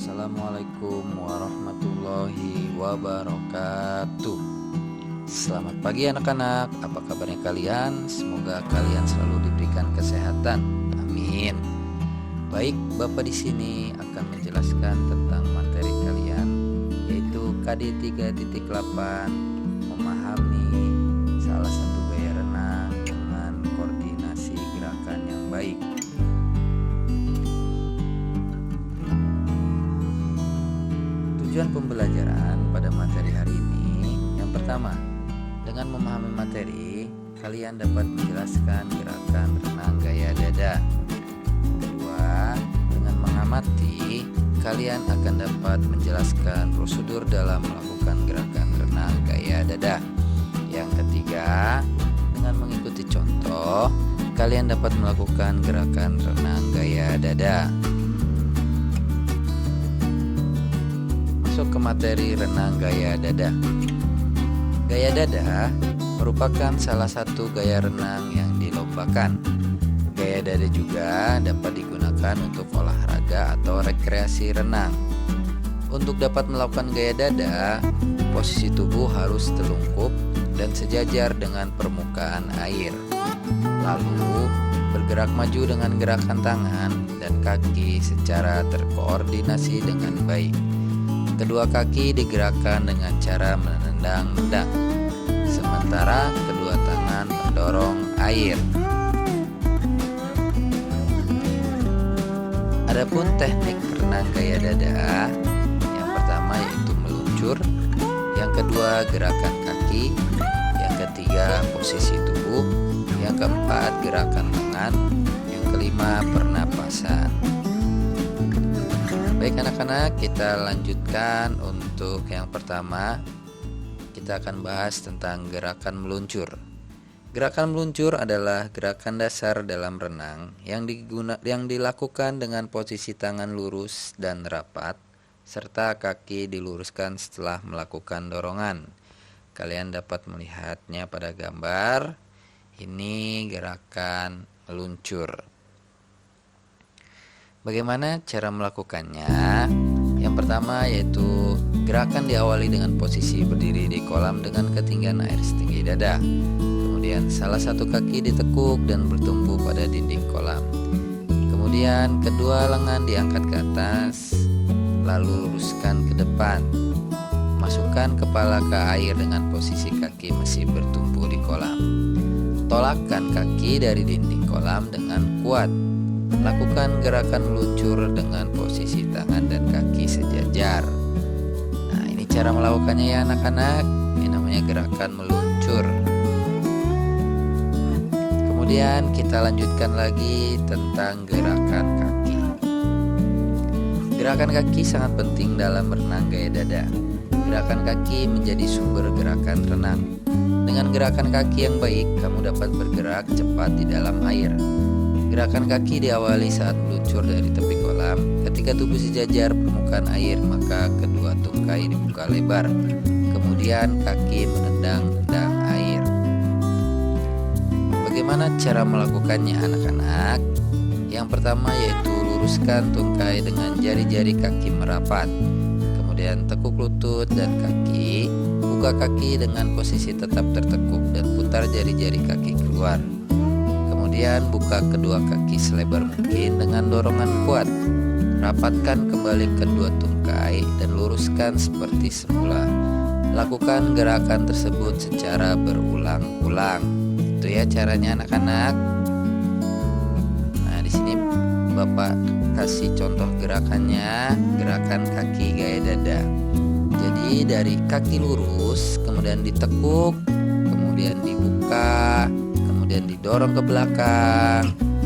Assalamualaikum warahmatullahi wabarakatuh. Selamat pagi anak-anak, apa kabarnya kalian? Semoga kalian selalu diberikan kesehatan. Amin. Baik, Bapak di sini akan menjelaskan tentang materi kalian, yaitu KD 3.8, memahami salah satu gaya renang dengan koordinasi gerakan yang baik. Tujuan pembelajaran pada materi hari ini, yang pertama, dengan memahami materi, kalian dapat menjelaskan gerakan renang gaya dada. Kedua, dengan mengamati, kalian akan dapat menjelaskan prosedur dalam melakukan gerakan renang gaya dada. Yang ketiga, dengan mengikuti contoh, kalian dapat melakukan gerakan renang gaya dada. Masuk ke materi renang gaya dada. Gaya dada merupakan salah satu gaya renang yang dilombakan. Gaya dada juga dapat digunakan untuk olahraga atau rekreasi renang. Untuk dapat melakukan gaya dada, posisi tubuh harus telungkup dan sejajar dengan permukaan air. Lalu, bergerak maju dengan gerakan tangan dan kaki secara terkoordinasi dengan baik. Kedua kaki digerakkan dengan cara menendang-nendang, sementara kedua tangan mendorong air. Adapun teknik renang gaya dada, yang pertama yaitu meluncur, yang kedua gerakan kaki, yang ketiga posisi tubuh, yang keempat gerakan tangan, yang kelima pernapasan. Baik anak-anak, kita lanjutkan. Untuk yang pertama, kita akan bahas tentang gerakan meluncur. Gerakan meluncur adalah gerakan dasar dalam renang yang dilakukan dengan posisi tangan lurus dan rapat, serta kaki diluruskan setelah melakukan dorongan. Kalian dapat melihatnya pada gambar. Ini gerakan meluncur. Bagaimana cara melakukannya? Yang pertama yaitu gerakan diawali dengan posisi berdiri di kolam dengan ketinggian air setinggi dada. Kemudian salah satu kaki ditekuk dan bertumpu pada dinding kolam. Kemudian kedua lengan diangkat ke atas, lalu luruskan ke depan. Masukkan kepala ke air dengan posisi kaki masih bertumpu di kolam. Tolakkan kaki dari dinding kolam dengan kuat. Lakukan gerakan meluncur dengan posisi tangan dan kaki sejajar. Nah, ini cara melakukannya ya anak-anak. Ini namanya gerakan meluncur. Kemudian kita lanjutkan lagi tentang gerakan kaki. Gerakan kaki sangat penting dalam renang gaya dada. Gerakan kaki menjadi sumber gerakan renang. Dengan gerakan kaki yang baik, kamu dapat bergerak cepat di dalam air. Gerakan kaki diawali saat meluncur dari tepi kolam. Ketika tubuh sejajar permukaan air, maka kedua tungkai dibuka lebar. Kemudian kaki menendang-nendang air. Bagaimana cara melakukannya anak-anak? Yang pertama yaitu luruskan tungkai dengan jari-jari kaki merapat. Kemudian tekuk lutut dan kaki. Buka kaki dengan posisi tetap tertekuk dan putar jari-jari kaki keluar. Kemudian buka kedua kaki selebar mungkin dengan dorongan kuat. Rapatkan kembali kedua tungkai dan luruskan seperti semula. Lakukan gerakan tersebut secara berulang-ulang. Itu ya caranya anak-anak. Nah, di sini Bapak kasih contoh gerakannya, gerakan kaki gaya dada. Jadi dari kaki lurus, kemudian ditekuk, kemudian dibuka, kemudian didorong ke belakang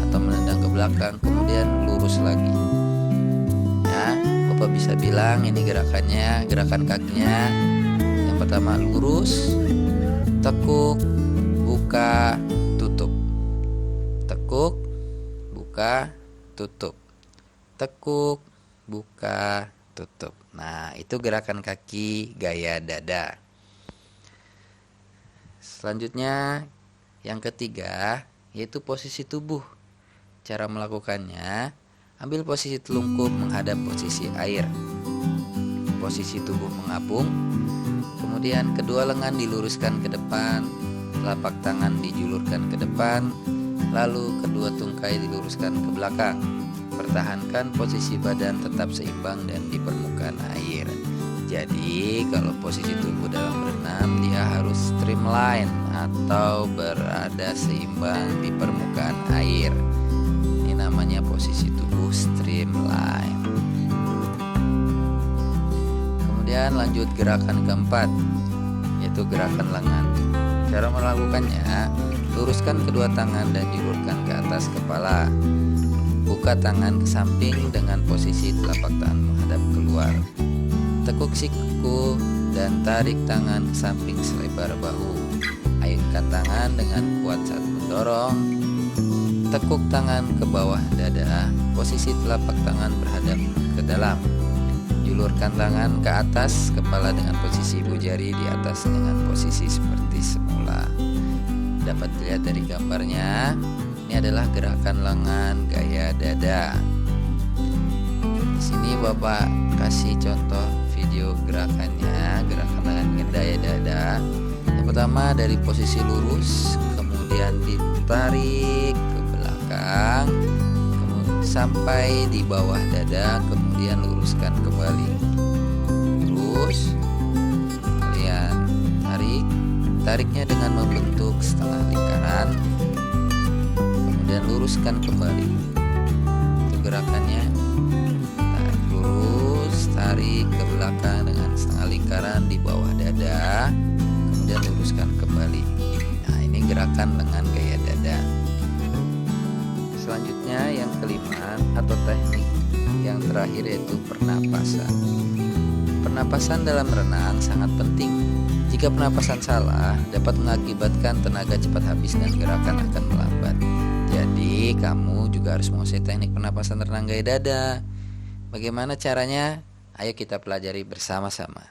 atau menendang ke belakang, kemudian lurus lagi. Ya, Bapak bisa bilang ini gerakannya, gerakan kakinya. Yang pertama lurus, tekuk, buka, tutup. Tekuk, buka, tutup. Tekuk, buka, tutup. Nah, itu gerakan kaki gaya dada. Selanjutnya yang ketiga yaitu posisi tubuh. Cara melakukannya, ambil posisi telungkup menghadap posisi air. posisi tubuh mengapung. Kemudian kedua lengan diluruskan ke depan, telapak tangan dijulurkan ke depan, lalu kedua tungkai diluruskan ke belakang. Pertahankan posisi badan tetap seimbang dan di permukaan air. Jadi kalau posisi tubuh dalam berenang dia harus streamline atau berada seimbang di permukaan air. Ini namanya posisi tubuh streamline. Kemudian lanjut gerakan keempat, yaitu gerakan lengan. Cara melakukannya, luruskan kedua tangan dan julurkan ke atas kepala. Buka tangan ke samping dengan posisi telapak tangan menghadap keluar. Tekuk siku dan tarik tangan ke samping selebar bahu. Ayunkan tangan dengan kuat saat mendorong. Tekuk tangan ke bawah dada, posisi telapak tangan berhadap ke dalam. Julurkan tangan ke atas kepala dengan posisi ibu jari di atas dengan posisi seperti semula. Dapat dilihat dari gambarnya, ini adalah gerakan lengan gaya dada. Di sini Bapak kasih contoh video gerakannya, gerakan lengan gaya dada. Yang pertama dari posisi lurus, kemudian ditarik ke belakang, sampai di bawah dada, kemudian luruskan kembali. Terus kalian tariknya dengan membentuk setengah lingkaran, kemudian luruskan kembali. Itu gerakannya, tarik lurus, tarik ke belakang dengan setengah lingkaran di bawah dada, kemudian luruskan kembali. Nah, ini gerakan lengan gaya dada. Selanjutnya yang kelima atau teknik yang terakhir yaitu pernapasan. Pernapasan dalam renang sangat penting. Jika pernapasan salah dapat mengakibatkan tenaga cepat habis dan gerakan akan melambat. Jadi kamu juga harus menguasai teknik pernapasan renang gaya dada. Bagaimana caranya? Ayo kita pelajari bersama-sama.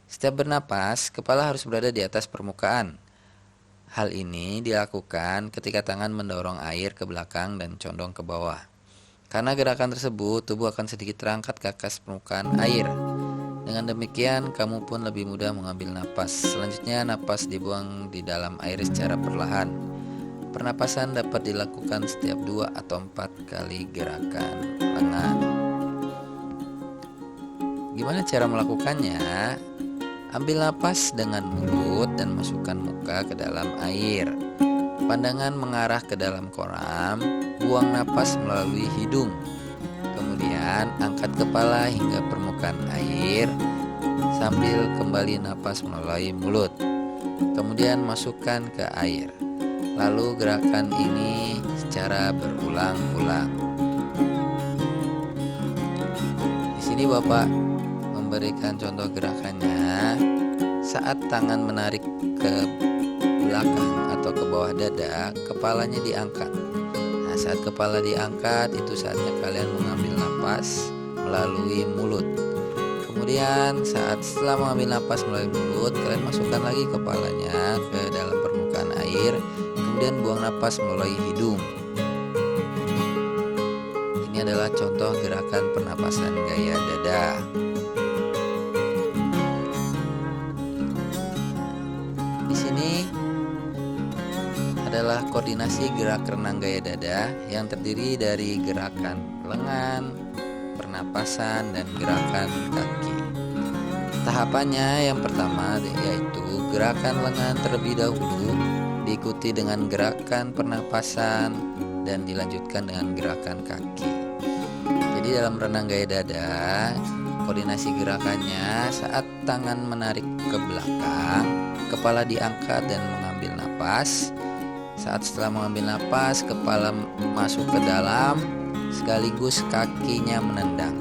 Setiap bernapas, kepala harus berada di atas permukaan. Hal ini dilakukan ketika tangan mendorong air ke belakang dan condong ke bawah. Karena gerakan tersebut, tubuh akan sedikit terangkat ke atas permukaan air. Dengan demikian, kamu pun lebih mudah mengambil napas. Selanjutnya, napas dibuang di dalam air secara perlahan. Pernapasan dapat dilakukan setiap 2 atau 4 kali gerakan lengan. Gimana cara melakukannya? Ambil napas dengan mulut dan masukkan muka ke dalam air. Pandangan mengarah ke dalam kolam, buang napas melalui hidung. Kemudian angkat kepala hingga permukaan air sambil kembali napas melalui mulut. Kemudian masukkan ke air. Lalu gerakan ini secara berulang-ulang. Di sini Bapak memberikan contoh gerakannya. Saat tangan menarik ke belakang atau ke bawah dada, kepalanya diangkat. Nah, saat kepala diangkat, itu saatnya kalian mengambil napas melalui mulut. Kemudian setelah mengambil napas melalui mulut, kalian masukkan lagi kepalanya ke dalam permukaan air. Kemudian buang napas melalui hidung. Ini adalah contoh gerakan pernapasan gaya dada. Di sini adalah koordinasi gerak renang gaya dada yang terdiri dari gerakan lengan, pernapasan, dan gerakan kaki. Tahapannya yang pertama yaitu gerakan lengan terlebih dahulu, diikuti dengan gerakan pernapasan, dan dilanjutkan dengan gerakan kaki. Jadi dalam renang gaya dada, koordinasi gerakannya saat tangan menarik ke belakang, kepala diangkat dan mengambil napas. Saat setelah mengambil napas, kepala masuk ke dalam sekaligus kakinya menendang.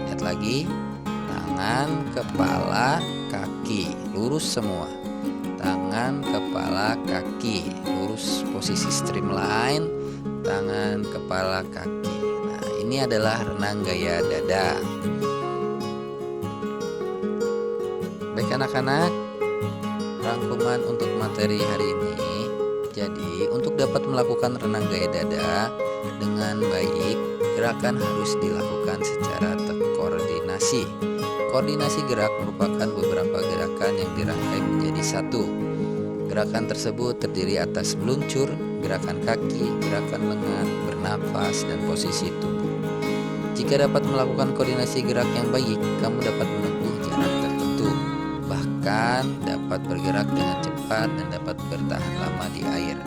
Lihat lagi, tangan, kepala, kaki lurus semua. Tangan, kepala, kaki lurus, posisi streamline. Tangan, kepala, kaki. Nah, ini adalah renang gaya dada. Baik anak-anak, rangkuman untuk materi hari ini. Jadi, untuk dapat melakukan renang gaya dada dengan baik, gerakan harus dilakukan secara terkoordinasi. Koordinasi gerak merupakan beberapa gerakan yang dirangkai menjadi satu. Gerakan tersebut terdiri atas meluncur, gerakan kaki, gerakan lengan, bernafas, dan posisi tubuh. Jika dapat melakukan koordinasi gerak yang baik, kamu dapat menempuh jarak tertentu, bahkan dapat bergerak dengan cepat dan dapat bertahan lama di air.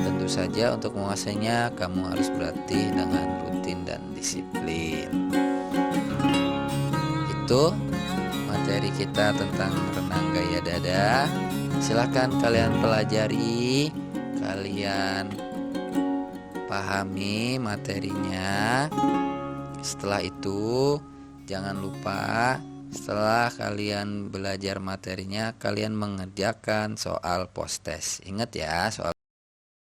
Tentu saja untuk menguasainya, kamu harus berlatih dengan rutin dan disiplin. Itu materi kita tentang renang gaya dada. Silahkan kalian pelajari, kalian pahami materinya. Setelah itu, jangan lupa setelah kalian belajar materinya, kalian mengerjakan soal post test. Ingat ya, soal